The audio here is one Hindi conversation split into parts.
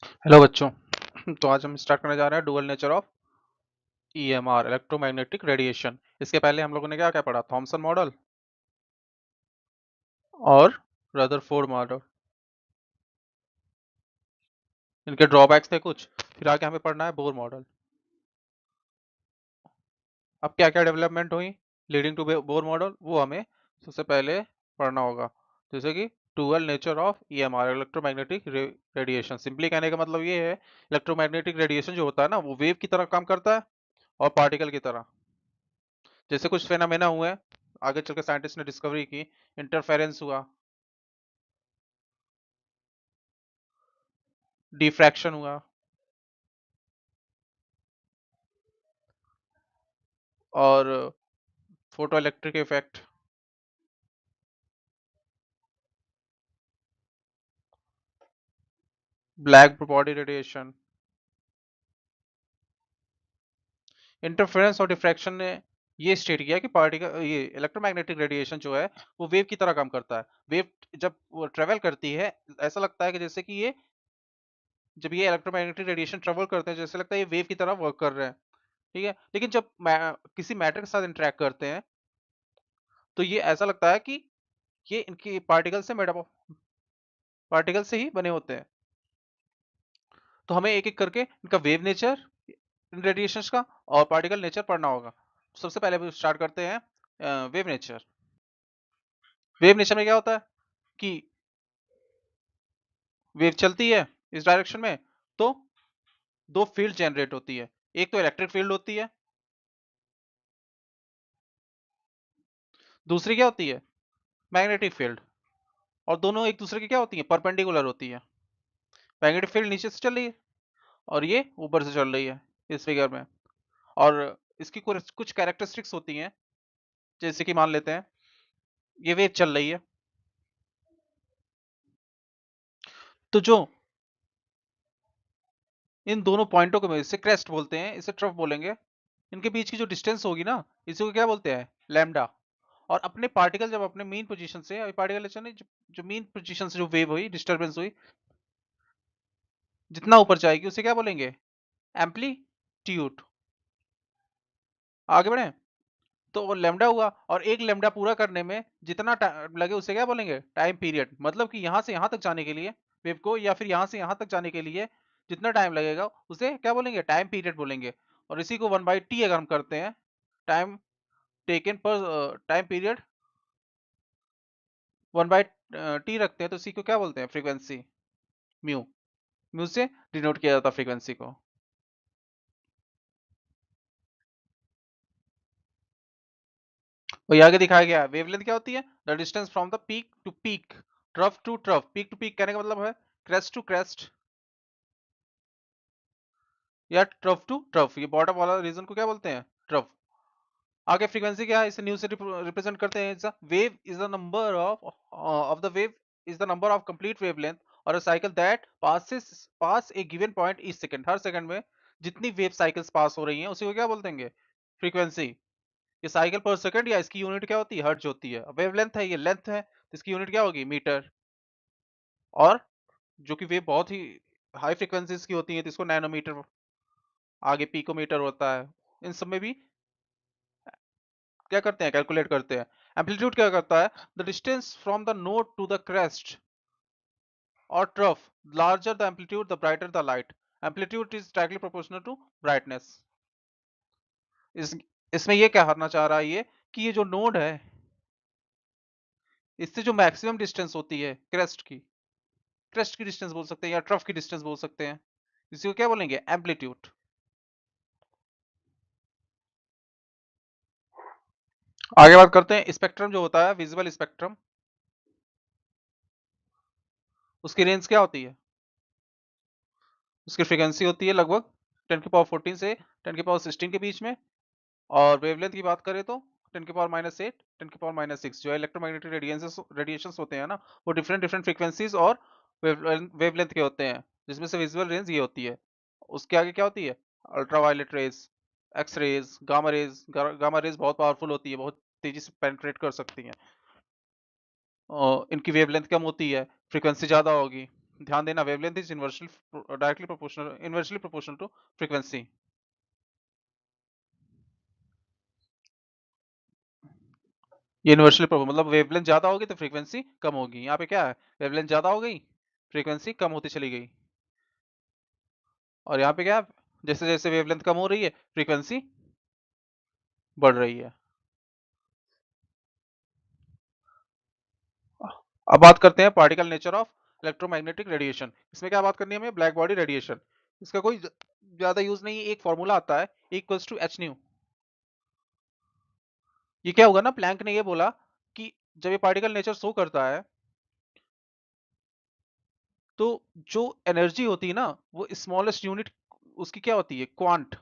हेलो बच्चों। तो आज हम स्टार्ट करने जा रहे हैं dual nature of EMR electromagnetic radiation. इसके पहले हम लोगों ने क्या क्या पढ़ा, थॉमसन मॉडल और रदरफोर्ड मॉडल। इनके ड्रॉबैक्स थे कुछ, फिर आगे हमें पढ़ना है बोर मॉडल। अब क्या क्या डेवलपमेंट हुई लीडिंग टू बोर मॉडल, वो हमें सबसे पहले पढ़ना होगा। जैसे कि dual nature of EMR electromagnetic radiation. Simply कहने का मतलब ये है, इलेक्ट्रोमैग्नेटिक रेडिएशन जो होता है ना, वो वेव की तरह काम करता है और पार्टिकल की तरह। जैसे कुछ फेनामेना हुए, आगे चल के साइंटिस्ट ने डिस्कवरी की, इंटरफेरेंस हुआ, डिफ्रैक्शन हुआ और photo electric effect, black body radiation. Interference और डिफ्रैक्शन ने ये स्टेट किया कि पार्टिकल, ये इलेक्ट्रोमैग्नेटिक रेडिएशन जो है वो वेव की तरह काम करता है। वेव जब वो ट्रेवल करती है, ऐसा लगता है कि जैसे कि ये, जब ये इलेक्ट्रोमैग्नेटिक रेडिएशन ट्रेवल करते हैं, जैसे लगता है ये वेव की तरह वर्क कर रहे हैं। ठीक है, लेकिन जब किसी मैटर के साथ इंटरेक्ट करते हैं तो ये ऐसा लगता है कि ये इनकी पार्टिकल से मेड पार्टिकल से ही बने होते हैं। तो हमें एक एक करके इनका वेव नेचर, रेडिएशंस का और पार्टिकल नेचर पढ़ना होगा। सबसे पहले स्टार्ट करते हैं वेव नेचर। वेव नेचर में क्या होता है कि वेव चलती है इस डायरेक्शन में, तो दो फील्ड जनरेट होती है। एक तो इलेक्ट्रिक फील्ड होती है, दूसरी क्या होती है, मैग्नेटिक फील्ड। और दोनों एक दूसरे की क्या होती है, परपेंडिकुलर होती है। मैग्नेटिक फील्ड नीचे से चल रही है और ये ऊपर से चल रही है इस फिगर में। और इसकी कुछ कुछ कैरेक्टरिस्टिक्स होती हैं। जैसे कि मान लेते हैं ये वेव चल रही है, तो जो इन दोनों पॉइंटों को, इसे क्रेस्ट बोलते हैं, इसे ट्रफ बोलेंगे, इनके बीच की जो डिस्टेंस होगी ना, इसी को क्या बोलते हैं, लैम्डा। और अपने पार्टिकल जब अपने मेन पोजीशन से, अभी पार्टिकल नहीं, जो मेन पोजीशन से जो वेव हुई, डिस्टरबेंस हुई, जितना ऊपर जाएगी उसे क्या बोलेंगे, एम्पलीट्यूड। आगे बढ़े, तो वो लैम्डा हुआ, और एक लैम्डा पूरा करने में जितना टाइम लगे उसे क्या बोलेंगे, टाइम पीरियड। मतलब कि यहाँ से यहाँ तक जाने के लिए वेव को, या फिर यहाँ से यहाँ तक जाने के लिए जितना टाइम लगेगा उसे क्या बोलेंगे, टाइम पीरियड बोलेंगे। और इसी को 1/t अगर हम करते हैं, टाइम टेकन पर टाइम पीरियड 1/t रखते हैं, तो इसी को क्या बोलते हैं, फ्रीक्वेंसी, म्यू। म्यू से डिनोट किया जाता है फ्रीक्वेंसी को। और ये आगे दिखाया गया है, वेवलेंथ क्या होती है, the distance from the peak to peak, trough to trough. Peak to peak कहने का मतलब है क्रेस्ट टू क्रेस्ट, या ट्रफ टू ट्रफ। ये बॉटम वाला रीजन को क्या बोलते हैं, ट्रफ। आगे फ्रीक्वेंसी क्या है, इसे न्यू से रिप्रेजेंट करते हैं, wave is the number of the wave is the number of complete wavelength और a cycle that pass a given point each second. हर सेकंड में जितनी वेव साइकिल्स पास हो रही हैं उसी को क्या बोलते हैं, फ्रीक्वेंसी। ये साइकिल पर सेकंड, या इसकी यूनिट क्या होती है, हर्ट्ज होती है। वेवलेंथ है, ये लेंथ है, तो इसकी यूनिट क्या होगी, मीटर। और जो कि वेव बहुत ही हाई फ्रीक्वेंसीज की होती है, तो इसको नैनोमीटर, आगे पिकोमीटर होता है। इन सब में भी क्या करते हैं, कैलकुलेट करते हैं। एम्पलीट्यूड क्या करता है, the distance from the node to the crest और trough, larger the amplitude the brighter the light. Amplitude is directly proportional to brightness. इस इसमें ये क्या करना चाह रहा है, ये कि ये जो नोड है, इससे जो मैक्सिमम डिस्टेंस होती है क्रेस्ट की डिस्टेंस बोल सकते हैं, या ट्रफ की डिस्टेंस बोल सकते हैं, इसी को क्या बोलेंगे, एम्पलीट्यूड। आगे बात करते हैं स्पेक्ट्रम जो होता है, विजिबल स्पेक्ट्रम, उसकी रेंज क्या होती है, उसकी फ्रीक्वेंसी होती है लगभग 10⁻14 से 10⁻16 के बीच में। और वेवलेंथ की बात करें तो 10⁻8, 10⁻6, जो इलेक्ट्रोमैग्नेटिक रेडिएशंस होते हैं ना, वो डिफरेंट डिफरेंट फ्रीक्वेंसीज और वेवलेंथ के होते हैं, जिसमें से विजुअल रेंज ये होती है। उसके आगे क्या होती है, ultraviolet rays, X rays, gamma rays. Gamma rays बहुत पावरफुल होती है, बहुत तेजी से पेनिट्रेट कर सकती हैं। इनकी वेवलेंथ कम होती है, फ्रीक्वेंसी ज्यादा होगी। ध्यान देना, wavelength is inversely proportional to frequency. ये इनवर्सली मतलब वेवलेंथ ज्यादा होगी तो फ्रीक्वेंसी कम होगी। यहाँ पे क्या है, वेवलेंथ ज्यादा हो गई, फ्रीक्वेंसी कम होती चली गई। और यहाँ पे क्या है, जैसे जैसे वेवलेंथ कम हो रही है फ्रीक्वेंसी बढ़ रही है। अब बात करते हैं particle nature of electromagnetic radiation. इसमें क्या बात करनी है हमें, ब्लैक बॉडी रेडिएशन। इसका कोई ज्यादा यूज नहीं है, एक फॉर्मूला आता है इक्वल्स टू एच न्यू। ये क्या होगा ना, प्लैंक ने ये बोला कि जब ये पार्टिकल नेचर शो करता है तो जो एनर्जी होती है ना वो स्मॉलेस्ट यूनिट उसकी क्या होती है, quant.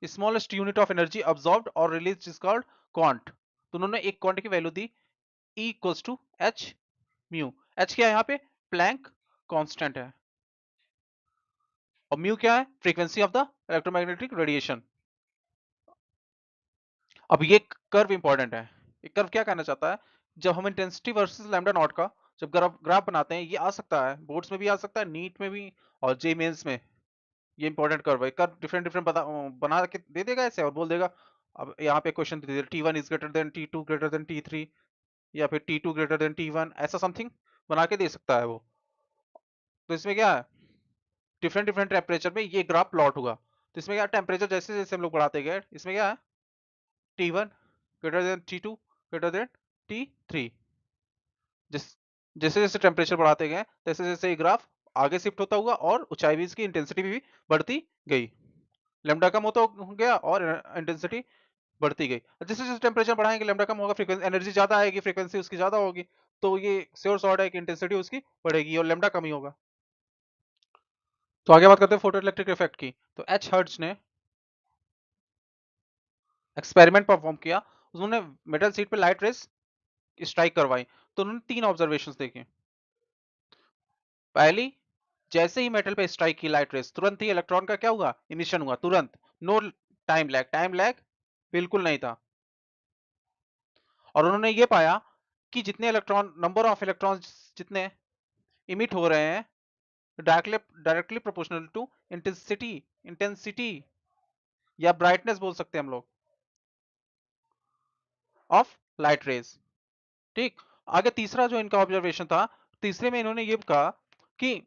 Smallest unit of energy absorbed और रिलीज इज कॉल्ड क्वांट। तो उन्होंने एक क्वांट की वैल्यू दी E equals to H mu. H क्या है यहाँ पे, प्लैंक कांस्टेंट है, और म्यू क्या है, frequency of the electromagnetic radiation. अब ये कर्व इंपॉर्टेंट है। ये कर्व क्या कहना चाहता है, जब हम इंटेंसिटी वर्सेस लैम्डा नॉट का जब ग्राफ ग्राफ बनाते हैं, ये आ सकता है बोर्ड्स में भी आ सकता है, नीट में भी और जे मेंस में। ये इंपॉर्टेंट कर्व है, कर्व डिफरेंट डिफरेंट बना के दे देगा ऐसे और बोल देगा। अब यहाँ पे क्वेश्चन दे देगा T1 is greater than T2 greater than T3, या फिर T2 ग्रेटर देन T1, ऐसा समथिंग बना के दे सकता है वो। तो इसमें क्या है, डिफरेंट डिफरेंट टेम्परेचर में ये ग्राफ प्लॉट होगा। तो इसमें क्या, टेम्परेचर जैसे जैसे हम लोग बढ़ाते गए, इसमें क्या है, T1 greater than T2 greater than T3। जिस जैसे जैसे टेम्परेचर बढ़ाते गए तैसे जैसे ये ग्राफ आगे शिफ्ट होता हुआ और ऊंचाई भी इसकी इंटेंसिटी भी बढ़ती गई। लेमडा कम होता गया और इंटेंसिटी बढ़ती गई। जैसे जैसे टेम्परेचर बढ़ाएंगे लेमडा कम होगा, फ्रीक्वेंसी एनर्जी ज्यादा आएगी, फ्रीक्वेंसी उसकी ज्यादा होगी। तो ये श्योर शॉर्ट है कि इंटेंसिटी उसकी बढ़ेगी और लेमडा कम ही होगा। तो आगे बात करते हैं फोटो इलेक्ट्रिक इफेक्ट की। तो एच हर्ट्ज ने एक्सपेरिमेंट परफॉर्म किया। उन्होंने मेटल शीट पे लाइट रेस स्ट्राइक करवाई। तो उन्होंने तीन ऑब्जर्वेशंस देखे। पहली, जैसे ही मेटल पे स्ट्राइक की लाइट रेस, तुरंत ही इलेक्ट्रॉन का क्या हुआ, इमिशन हुआ तुरंत। नो टाइम लैग बिल्कुल नहीं था। और उन्होंने ये पाया कि जितने इलेक्ट्रॉन, नंबर ऑफ इलेक्ट्रॉन जितने इमिट हो रहे हैं, directly directly proportional to intensity, intensity या ब्राइटनेस बोल सकते हैं हम लोग, ऑफ लाइट रेज। ठीक। आगे तीसरा जो इनका ऑब्जर्वेशन था, तीसरे में इन्होंने ये कहा कि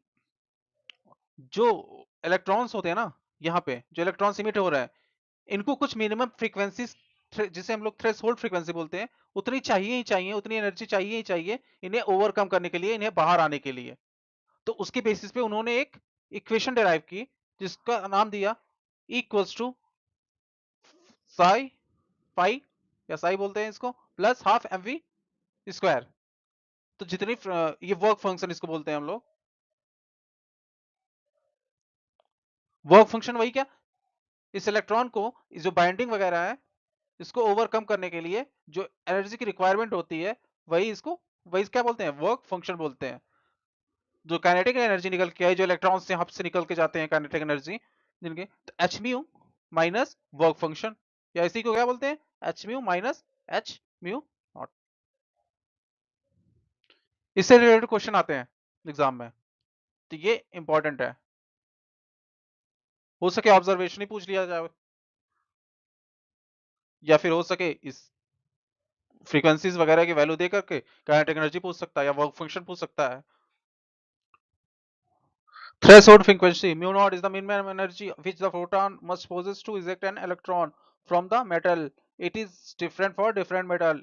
जो इलेक्ट्रॉन्स होते हैं ना, यहाँ पे जो इलेक्ट्रॉन्स इमिट हो रहे हैं, इनको कुछ मिनिमम फ्रीक्वेंसी, जिसे हम लोग थ्रेशोल्ड फ्रीक्वेंसी बोलते हैं, उतनी चाहिए ही चाहिए, उतनी एनर्जी चाहिए ही चाहिए इन्हें ओवरकम करने के लिए, इन्हें बाहर आने के लिए। तो उसके बेसिस पे उन्होंने एक इक्वेशन डिराइव की जिसका नाम दिया इक्वल्स टू साई पाई, या साई बोलते हैं इसको, plus half M V square. तो जितनी ये वर्क फंक्शन इसको बोलते हैं हम लोग, वर्क फंक्शन वही क्या, इस इलेक्ट्रॉन को जो बाइंडिंग वगैरह है इसको ओवरकम करने के लिए जो एनर्जी की रिक्वायरमेंट होती है, वही इसको, वही क्या बोलते हैं, वर्क फंक्शन बोलते हैं। जो काइनेटिक एनर्जी निकल के आई, जो इलेक्ट्रॉन्स से हब से निकल के जाते हैं काइनेटिक एनर्जी जिनके, तो H mu minus work function, या इसी को क्या बोलते हैं, H mu minus H mu not. इससे रिलेटेड क्वेश्चन आते हैं एग्जाम में, तो ये इंपॉर्टेंट है। हो सके ऑब्जर्वेशन ही पूछ लिया जाए, या फिर हो सके इस फ्रीक्वेंसीज वगैरह की वैल्यू दे करके काइनेटिक एनर्जी पूछ सकता है या वर्क फंक्शन पूछ सकता है। Threshold frequency mu naught is the minimum energy which the photon must possess to eject an electron from the metal. It is different for different metal.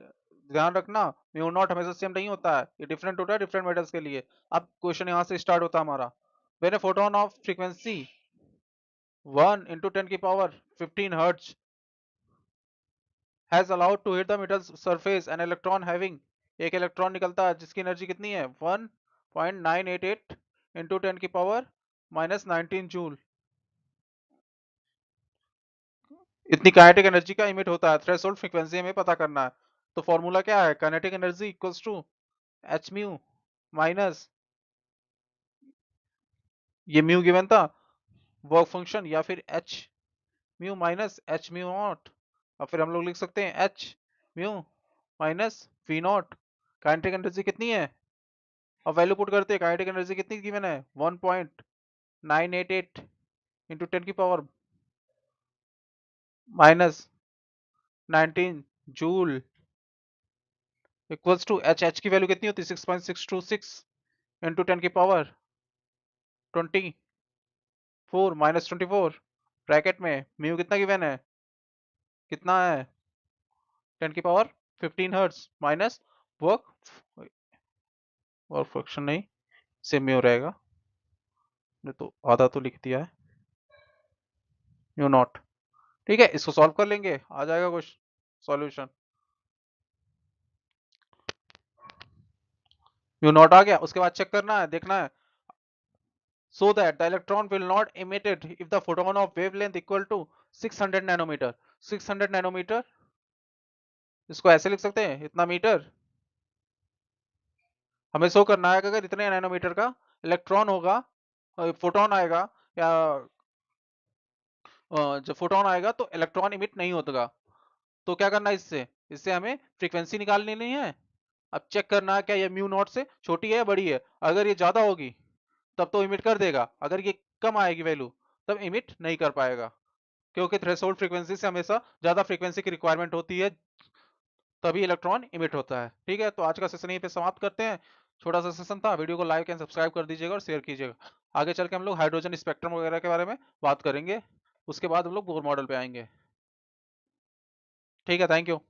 ध्यान रखना, म्यू नॉट हमेशा सेम नहीं होता है, ये डिफरेंट होता है डिफरेंट मेटल्स के लिए। अब क्वेश्चन यहाँ से स्टार्ट होता है हमारा। When a photon of frequency 1 into 10 की power 15 hertz has allowed to hit the metal surface an electron having, एक इलेक्ट्रॉन निकलता है जिसकी एनर्जी कितनी है 1.988 into 10 की पावर -19 जूल। इतनी काइनेटिक एनर्जी का इमिट होता है, थ्रेशोल्ड फ्रीक्वेंसी हमें पता करना है। तो फॉर्मूला क्या है, kinetic energy equals to H mu minus, ये म्यू गिवन था, वर्क फंक्शन, या फिर H mu minus H mu naught, और फिर हम लोग लिख सकते हैं H mu minus V naught. Kinetic energy कितनी है अब वैल्यू पुट करते हैं, काइनेटिक एनर्जी कितनी गिवन है 1.988 इंटू 10 की power minus 19 joule equals to H की वैल्यू कितनी होती है 6.626 इंटू 10 की पावर 24 माइनस 24 ब्रैकेट में म्यू कितना गिवन है, कितना है 10 की power 15 hertz minus work work fraction नहीं, से म्यू रहेगा, ये तो आधा तो लिख दिया है म्यू नॉट। ठीक है, इसको सॉल्व कर लेंगे, आ जाएगा कुछ सॉल्यूशन। म्यू नॉट आ गया, उसके बाद चेक करना है, देखना है so that the electron will not emitted if the photon of wavelength equal to 600 nanometre. 600 nanometre इसको ऐसे लिख सकते हैं, इतना मीटर। हमें शो करना है कि अगर इतने नैनोमीटर का इलेक्ट्रॉन होगा, फोटोन आएगा, या जब फोटोन आएगा तो इलेक्ट्रॉन इमिट नहीं होगा। तो क्या करना है, इससे इससे हमें फ्रीक्वेंसी निकालनी नहीं है। अब चेक करना है क्या ये म्यू नॉट से छोटी है या बड़ी है। अगर ये ज्यादा होगी तब तो इमिट कर देगा, अगर ये कम आएगी वैल्यू तब इमिट नहीं कर पाएगा, क्योंकि थ्रेशोल्ड फ्रीक्वेंसी से हमेशा ज्यादा फ्रीक्वेंसी की रिक्वायरमेंट होती है, तभी इलेक्ट्रॉन इमिट होता है। ठीक है, तो आज का सेशन यहीं पे समाप्त करते हैं। छोटा सा सेशन था, वीडियो को लाइक एंड सब्सक्राइब कर दीजिएगा और शेयर कीजिएगा। आगे चल के हम लोग हाइड्रोजन स्पेक्ट्रम वगैरह के बारे में बात करेंगे, उसके बाद हम लोग बोर मॉडल पे आएंगे। ठीक है, थैंक यू।